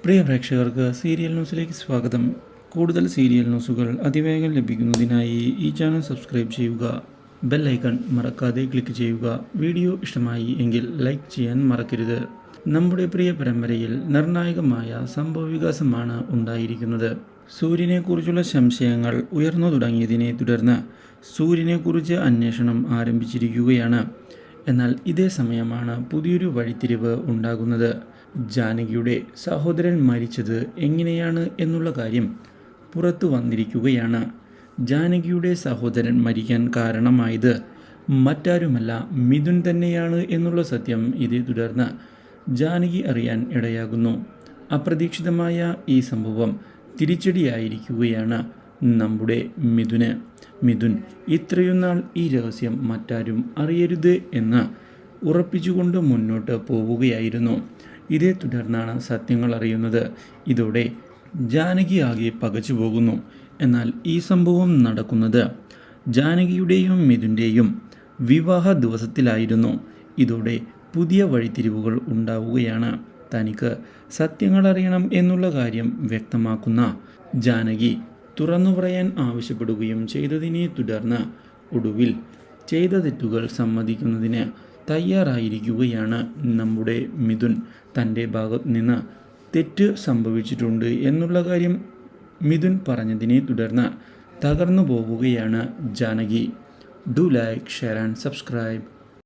പ്രിയ പ്രേക്ഷകർക്ക് സീരിയൽ ന്യൂസിലേക്ക് സ്വാഗതം. കൂടുതൽ സീരിയൽ ന്യൂസുകൾ അതിവേഗം ലഭിക്കുന്നതിനായി ഈ ചാനൽ സബ്സ്ക്രൈബ് ചെയ്യുക. ബെൽ ഐക്കൺ മറക്കാതെ ക്ലിക്ക് ചെയ്യുക. വീഡിയോ ഇഷ്ടമായി എങ്കിൽ ലൈക്ക് ചെയ്യാൻ മറക്കരുത്. നമ്മുടെ പ്രിയ പരമ്പരയിൽ നിർണായകമായ സംഭവവികാസമാണ് ഉണ്ടായിരിക്കുന്നത്. സൂര്യനെക്കുറിച്ചുള്ള സംശയങ്ങൾ ഉയർന്നു തുടങ്ങിയതിനെ തുടർന്ന് സൂര്യനെക്കുറിച്ച് അന്വേഷണം ആരംഭിച്ചിരിക്കുകയാണ്. എന്നാൽ ഇതേ സമയമാണ് പുതിയൊരു വഴിത്തിരിവ് ഉണ്ടാകുന്നത്. ജാനകിയുടെ സഹോദരൻ മരിച്ചത് എങ്ങനെയാണ് എന്നുള്ള കാര്യം പുറത്തു വന്നിരിക്കുകയാണ്. ജാനകിയുടെ സഹോദരൻ മരിക്കാൻ കാരണമായത് മറ്റാരുമല്ല, മിഥുൻ തന്നെയാണ് എന്നുള്ള സത്യം ഇതേ തുടർന്ന് ജാനകി അറിയാൻ ഇടയാകുന്നു. അപ്രതീക്ഷിതമായ ഈ സംഭവം തിരിച്ചടിയായിരിക്കുകയാണ് നമ്മുടെ മിഥുൻ ഇത്രയും നാൾ ഈ രഹസ്യം മറ്റാരും അറിയരുത് എന്ന് ഉറപ്പിച്ചുകൊണ്ട് മുന്നോട്ട് പോവുകയായിരുന്നു. ഇതേ തുടർന്നാണ് സത്യങ്ങൾ അറിയുന്നത്. ഇതോടെ ജാനകി ആകെ പകച്ചു പോകുന്നു. എന്നാൽ ഈ സംഭവം നടക്കുന്നത് ജാനകിയുടെയും മിഥുൻ്റെയും വിവാഹ ദിവസത്തിലായിരുന്നു. ഇതോടെ പുതിയ വഴിത്തിരിവുകൾ ഉണ്ടാവുകയാണ്. തനിക്ക് സത്യങ്ങൾ അറിയണം എന്നുള്ള കാര്യം വ്യക്തമാക്കുന്ന ജാനകി തുറന്നു പറയാൻ ആവശ്യപ്പെടുകയും ചെയ്തതിനെ തുടർന്ന് ഒടുവിൽ ചെയ്ത തെറ്റുകൾ സമ്മതിക്കുന്നതിന് തയ്യാറായിരിക്കുകയാണ് നമ്മുടെ മിഥുൻ. തൻ്റെ ഭാഗത്ത് നിന്ന് തെറ്റ് സംഭവിച്ചിട്ടുണ്ട് എന്നുള്ള കാര്യം മിഥുൻ പറഞ്ഞതിനെ തുടർന്ന് തകർന്നു പോവുകയാണ് Janaki. Do like, share and subscribe.